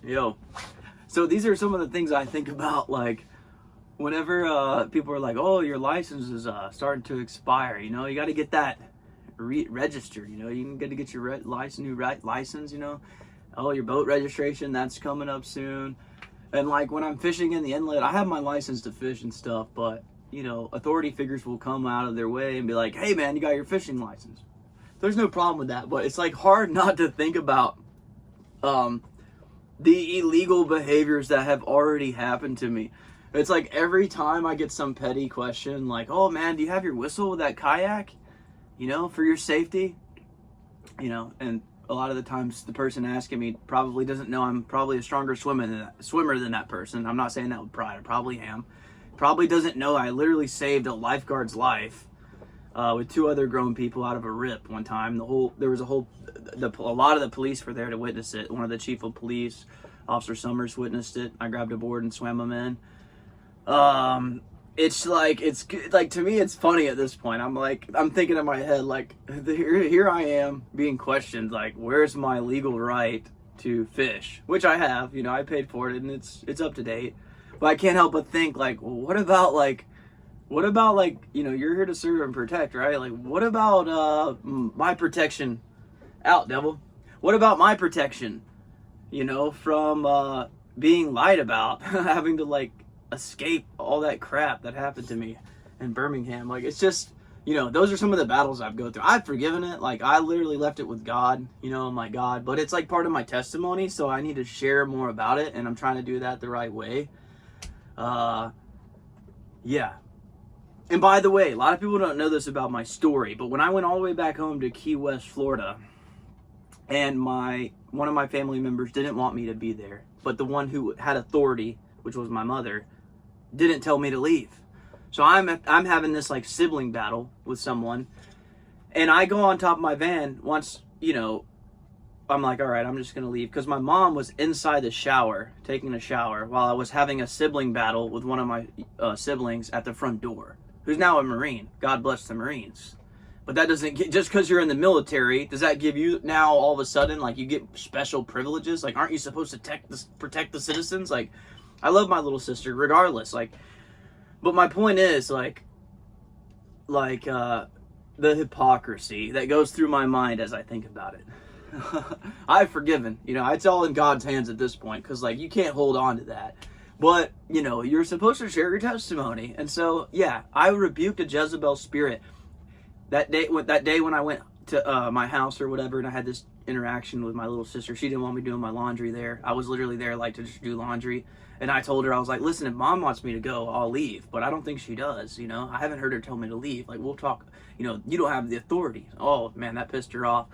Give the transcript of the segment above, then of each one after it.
Yo, so these are some of the things I think about, like, whenever people are like, oh, your license is starting to expire, you know, you got to get that registered, you know, you got to get your license, you know, oh, your boat registration, that's coming up soon. And like when I'm fishing in the inlet, I have my license to fish and stuff, but you know, authority figures will come out of their way and be like, hey man, you got your fishing license. There's no problem with that, but it's like hard not to think about the illegal behaviors that have already happened to me. It's like every time I get some petty question like, oh man, do you have your whistle with that kayak? You know, for your safety? You know, and a lot of the times the person asking me probably doesn't know I'm probably a stronger swimmer than that person. I'm not saying that with pride. I probably am. Probably doesn't know I literally saved a lifeguard's life with two other grown people out of a rip one time. A lot of the police were there to witness it. One of the chief of police, Officer Summers, witnessed it. I grabbed a board and swam them in. It's like to me it's funny at this point. I'm thinking in my head like here I am being questioned like where's my legal right to fish, which I have, you know, I paid for it and it's up to date. But I can't help but think like, well, what about you know, you're here to serve and protect, right? Like what about my protection out, devil? What about my protection, you know, from being lied about, having to like escape all that crap that happened to me in Birmingham? Like it's just, you know, those are some of the battles I've go through. I've forgiven it. Like I literally left it with God, you know, my God, but it's like part of my testimony, so I need to share more about it, and I'm trying to do that the right way. Yeah. And by the way, a lot of people don't know this about my story, but when I went all the way back home to Key West, Florida, and one of my family members didn't want me to be there, but the one who had authority, which was my mother, didn't tell me to leave. So I'm having this like sibling battle with someone, and I go on top of my van once, you know, I'm like, all right, I'm just gonna leave, because my mom was inside the shower taking a shower while I was having a sibling battle with one of my siblings at the front door, who's now a Marine. God bless the Marines. But that doesn't get, just because you're in the military, does that give you now all of a sudden like you get special privileges? Like, aren't you supposed to protect the citizens? Like, I love my little sister regardless. Like, but my point is the hypocrisy that goes through my mind as I think about it. I've forgiven, you know, it's all in God's hands at this point, because like you can't hold on to that. But you know, you're supposed to share your testimony, and so yeah, I rebuked a Jezebel spirit that day when I went to my house or whatever, and I had this interaction with my little sister. She didn't want me doing my laundry there. I was literally there like to just do laundry, and I told her, I was like, listen, if mom wants me to go, I'll leave, but I don't think she does, you know. I haven't heard her tell me to leave. Like, we'll talk, you know, you don't have the authority. Oh man, that pissed her off.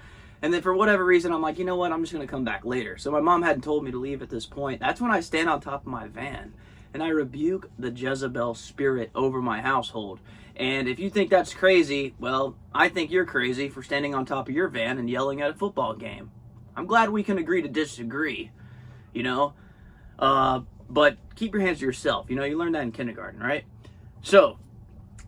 And then for whatever reason, I'm like, you know what, I'm just gonna come back later. So my mom hadn't told me to leave at this point. That's when I stand on top of my van and I rebuke the Jezebel spirit over my household. And if you think that's crazy, well, I think you're crazy for standing on top of your van and yelling at a football game. I'm glad we can agree to disagree, you know? But keep your hands to yourself. You know, you learned that in kindergarten, right? So,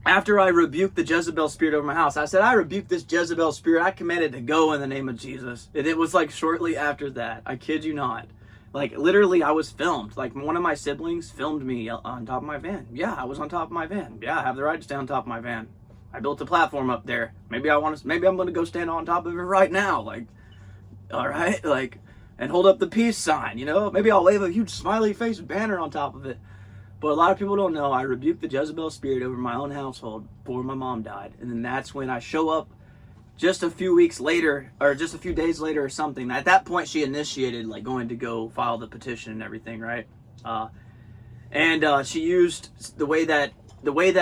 after I rebuked the Jezebel spirit over my house, I said, I rebuke this Jezebel spirit. I command it to go in the name of Jesus. And it was like shortly after that. I kid you not. Like, literally, I was filmed. Like, one of my siblings filmed me on top of my van. Yeah, I was on top of my van. Yeah, I have the right to stand on top of my van. I built a platform up there. Maybe I'm going to go stand on top of it right now. Like, all right? Like, and hold up the peace sign, you know? Maybe I'll wave a huge smiley face banner on top of it. But a lot of people don't know I rebuked the Jezebel spirit over my own household before my mom died. And then that's when I show up just a few weeks later, or just a few days later or something. At that point, she initiated like going to go file the petition and everything, right? And she used the way that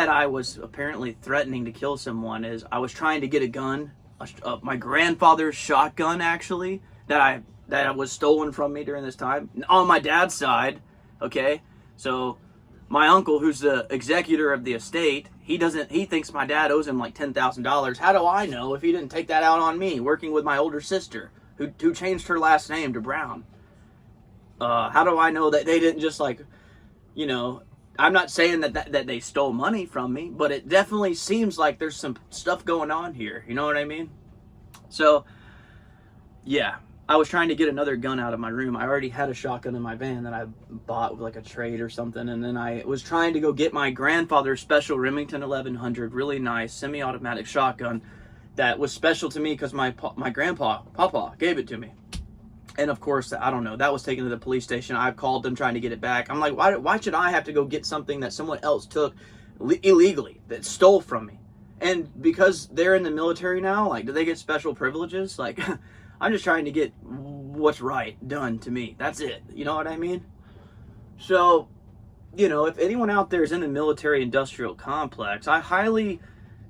I was apparently threatening to kill someone is I was trying to get a gun, my grandfather's shotgun actually, that was stolen from me during this time on my dad's side. Okay, so my uncle, who's the executor of the estate, he thinks my dad owes him like $10,000. How do I know if he didn't take that out on me, working with my older sister, who changed her last name to Brown? How do I know that they didn't just like, you know, I'm not saying that they stole money from me, but it definitely seems like there's some stuff going on here. You know what I mean? So, yeah. I was trying to get another gun out of my room. I already had a shotgun in my van that I bought with like a trade or something. And then I was trying to go get my grandfather's special Remington 1100, really nice semi-automatic shotgun that was special to me because my papa gave it to me. And of course, I don't know, that was taken to the police station. I called them trying to get it back. I'm like, why should I have to go get something that someone else took illegally, that stole from me? And because they're in the military now, like, do they get special privileges? Like, I'm just trying to get what's right done to me. That's it. You know what I mean? So, you know, if anyone out there is in the military industrial complex, I highly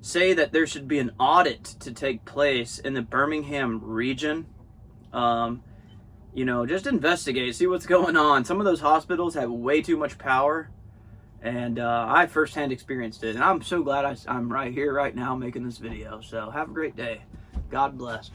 say that there should be an audit to take place in the Birmingham region. You know, just investigate, see what's going on. Some of those hospitals have way too much power. And I firsthand experienced it. And I'm so glad I'm right here, right now, making this video. So have a great day. God bless.